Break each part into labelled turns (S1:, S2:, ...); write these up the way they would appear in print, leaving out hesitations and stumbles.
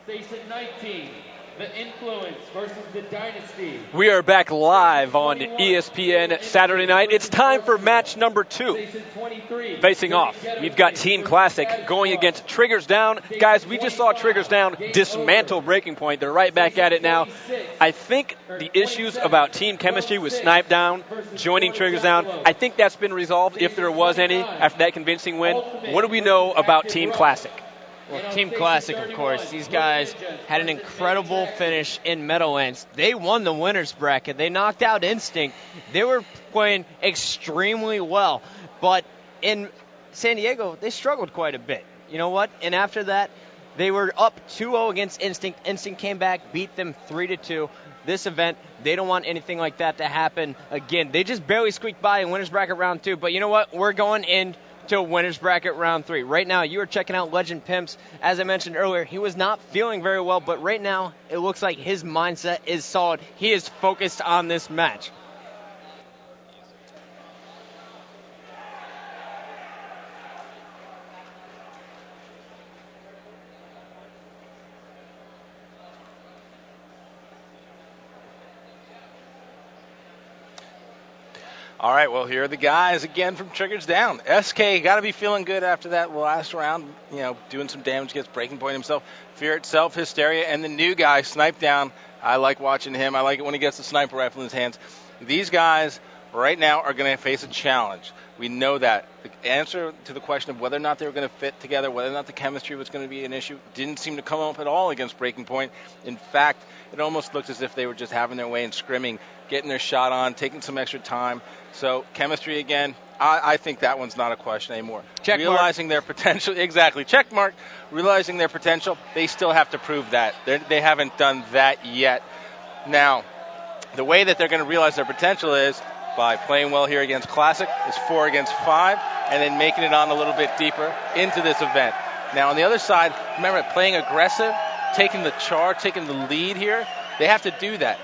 S1: Station 19, The Influence versus The Dynasty.
S2: We are back live on ESPN Saturday night. It's time for match number 2. Facing off, we've got Team Classic going against Triggers Down. Guys, we just saw Triggers Down dismantle Breaking Point. They're right back at it now. I think the issues about team chemistry with Snipedown joining Triggers Down, I think that's been resolved if there was any after that convincing win. What do we know about Team Classic?
S3: Well, Team Classic, of course, these guys had an incredible finish in Meadowlands. They won the winner's bracket. They knocked out Instinct. They were playing extremely well. But in San Diego, they struggled quite a bit. You know what? And after that, they were up 2-0 against Instinct. Instinct came back, beat them 3-2. This event, they don't want anything like that to happen again. They just barely squeaked by in winner's bracket round 2. But you know what? We're going in to winner's bracket round 3. Right now, you are checking out Legend Pimps. As I mentioned earlier, he was not feeling very well, but right now, it looks like his mindset is solid. He is focused on this match.
S4: All right, well, here are the guys again from Triggers Down. SK got to be feeling good after that last round, doing some damage against Breaking Point himself. Fear Itself, Hysteria, and the new guy, Snipedown. I like watching him. I like it when he gets the sniper rifle in his hands. These guys right now are going to face a challenge. We know that. The answer to the question of whether or not they were going to fit together, whether or not the chemistry was going to be an issue, didn't seem to come up at all against Breaking Point. In fact, it almost looked as if they were just having their way and scrimming, getting their shot on, taking some extra time. So chemistry again, I think that one's not a question anymore.
S3: Check
S4: realizing
S3: mark.
S4: Their potential, exactly. Check mark. Realizing their potential, they still have to prove that. They haven't done that yet. Now, the way that they're going to realize their potential is by playing well here against Classic. It's 4 against 5, and then making it on a little bit deeper into this event. Now, on the other side, remember, playing aggressive, taking the charge, taking the lead here, they have to do that.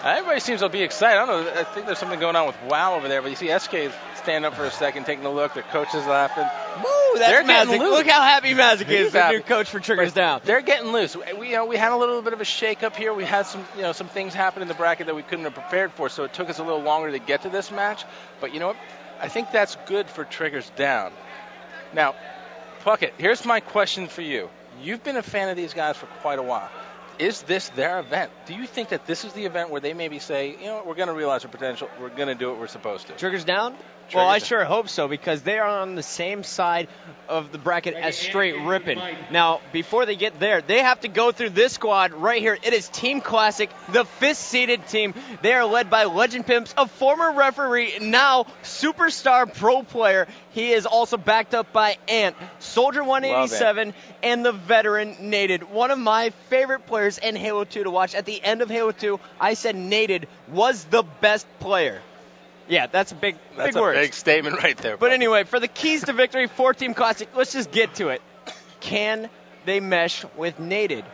S4: Everybody seems to be excited. I don't know. I think there's something going on with WoW over there, but you see SK stand up for a second, taking a look. Their coach is laughing.
S3: Woo, that's Magic. Look how happy Magic is, the new coach for Triggers Down.
S4: They're getting loose. We had a little bit of a shake-up here. We had some things happen in the bracket that we couldn't have prepared for, so it took us a little longer to get to this match. But you know what? I think that's good for Triggers Down. Now, Puckett, here's my question for you. You've been a fan of these guys for quite a while. Is this their event? Do you think that this is the event where they maybe say, we're going to realize our potential, we're going to do what we're supposed to?
S3: Triggers Down? Well, I sure hope so, because they are on the same side of the bracket as straight Rippin. Now, before they get there, they have to go through this squad right here. It is Team Classic, the 5th-seeded team. They are led by Legend Pimps, a former referee, now superstar pro player. He is also backed up by Ant, Soldier 187, and the veteran Naded. One of my favorite players in Halo 2 to watch. At the end of Halo 2, I said Naded was the best player. Yeah, that's a big word.
S4: That's a big statement right there.
S3: But anyway, for the keys to victory for Team Classic, let's just get to it. Can they mesh with Naded?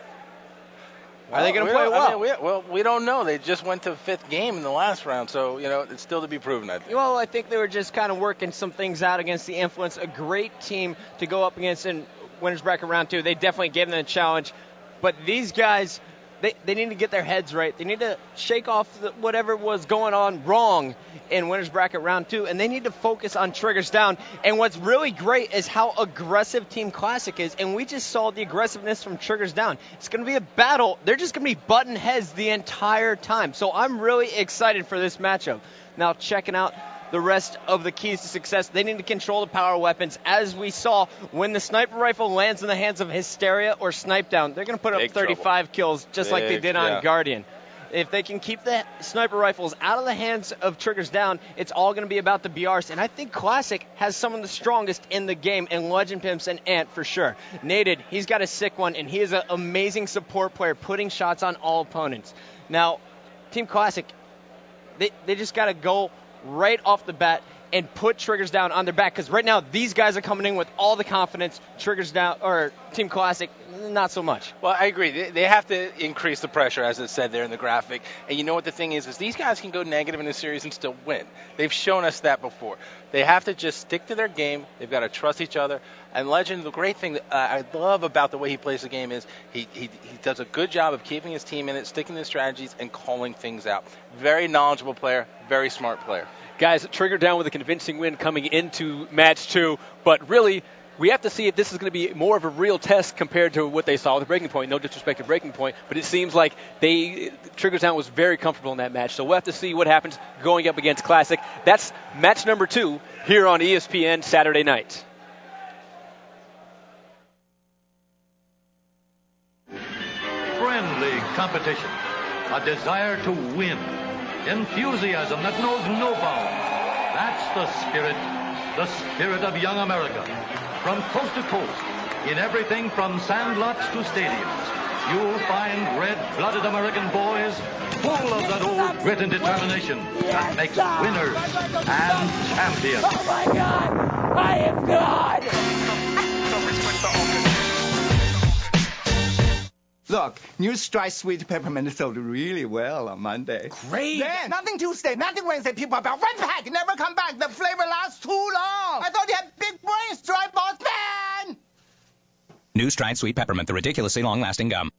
S3: Are they going to play well?
S4: We don't know. They just went to 5th game in the last round, so it's still to be proven, I think.
S3: Well, I think they were just kind of working some things out against the Influence. A great team to go up against in winners bracket round 2. They definitely gave them a challenge. But these guys, they need to get their heads right. They need to shake off whatever was going on wrong in winners bracket round 2, and they need to focus on Triggers Down. And what's really great is how aggressive Team Classic is, and we just saw the aggressiveness from Triggers Down. It's going to be a battle. They're just going to be butting heads the entire time. So I'm really excited for this matchup. Now, checking out the rest of the keys to success, they need to control the power weapons. As we saw, when the sniper rifle lands in the hands of Hysteria or Snipedown, they're going to put up 35 kills just like they did on Guardian. If they can keep the sniper rifles out of the hands of Triggers Down, it's all going to be about the BRs. And I think Classic has some of the strongest in the game, and Legend Pimps and Ant for sure. Naded, he's got a sick one, and he is an amazing support player, putting shots on all opponents. Now, Team Classic, they just got to go right off the bat and put Triggers Down on their back, because right now these guys are coming in with all the confidence. Triggers Down, or Team Classic, not so much.
S4: Well, I agree. They have to increase the pressure, as it said there in the graphic. And you know what the thing is these guys can go negative in a series and still win. They've shown us that before. They have to just stick to their game. They've got to trust each other. And Legend, the great thing that I love about the way he plays the game is he does a good job of keeping his team in it, sticking to strategies, and calling things out. Very knowledgeable player, very smart player.
S2: Guys, Trigger down with a convincing win coming into match 2, but really, we have to see if this is going to be more of a real test compared to what they saw with Breaking Point. No disrespect to Breaking Point, but it seems like Triggers Down was very comfortable in that match. So we'll have to see what happens going up against Classic. That's match number 2 here on ESPN Saturday night.
S5: Friendly competition, a desire to win, enthusiasm that knows no bounds. That's the spirit of young America. From coast to coast, in everything from sandlots to stadiums, you'll find red-blooded American boys full of that old grit and determination that makes winners and champions.
S1: Oh my God! I am God!
S6: Look, new Strike Sweet Peppermint sold really well on Monday.
S1: Great!
S6: Then, nothing Tuesday, nothing Wednesday. People about right back, never come back. The flavor lasts too long. I thought you had big brains, Strike Boss Man!
S7: New Stride Sweet Peppermint, the ridiculously long-lasting gum.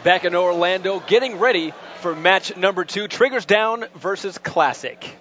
S2: Back in Orlando, getting ready for match number 2, Triggers Down versus Classic.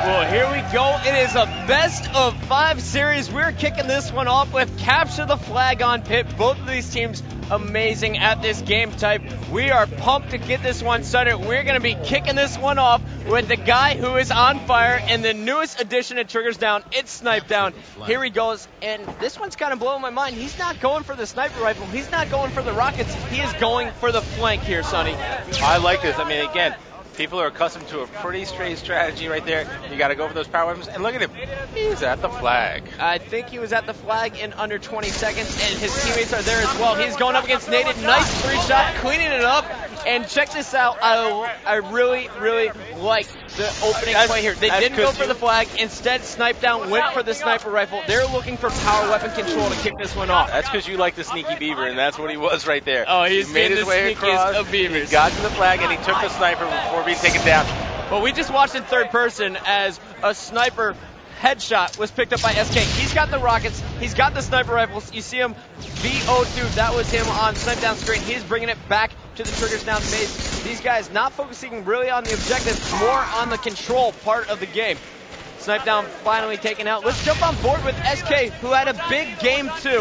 S3: Well, here we go. It is a best of 5 series. We're kicking this one off with Capture the Flag on pit. Both of these teams amazing at this game type. We are pumped to get this one started. We're going to be kicking this one off with the guy who is on fire in the newest edition of Triggers Down. It's Snipedown. Here he goes, and this one's kind of blowing my mind. He's not going for the sniper rifle. He's not going for the rockets. He is going for the flank here, Sonny.
S4: I like this. I mean, again, people are accustomed to a pretty straight strategy right there. You got to go for those power weapons. And look at him. He's at the flag.
S3: I think he was at the flag in under 20 seconds, and his teammates are there as well. He's going up against Naded. Nice 3-shot, cleaning it up. And check this out. I really, really like the opening play here. They didn't go for the flag. Instead, Snipedown went for the sniper rifle. They're looking for power weapon control to kick this one off.
S4: That's because you like the sneaky beaver, and that's what he was right there.
S3: Oh, he
S4: made his way across.
S3: Of beavers.
S4: He got to the flag, and he took the sniper before being taken down.
S3: But we just watched in third person as a sniper headshot was picked up by SK. He's got the rockets. He's got the sniper rifles. You see him VO2. That was him on Snipedown screen. He's bringing it back to the Triggers Down base. These guys not focusing really on the objective, more on the control part of the game. Snipedown finally taken out. Let's jump on board with SK, who had a big game too.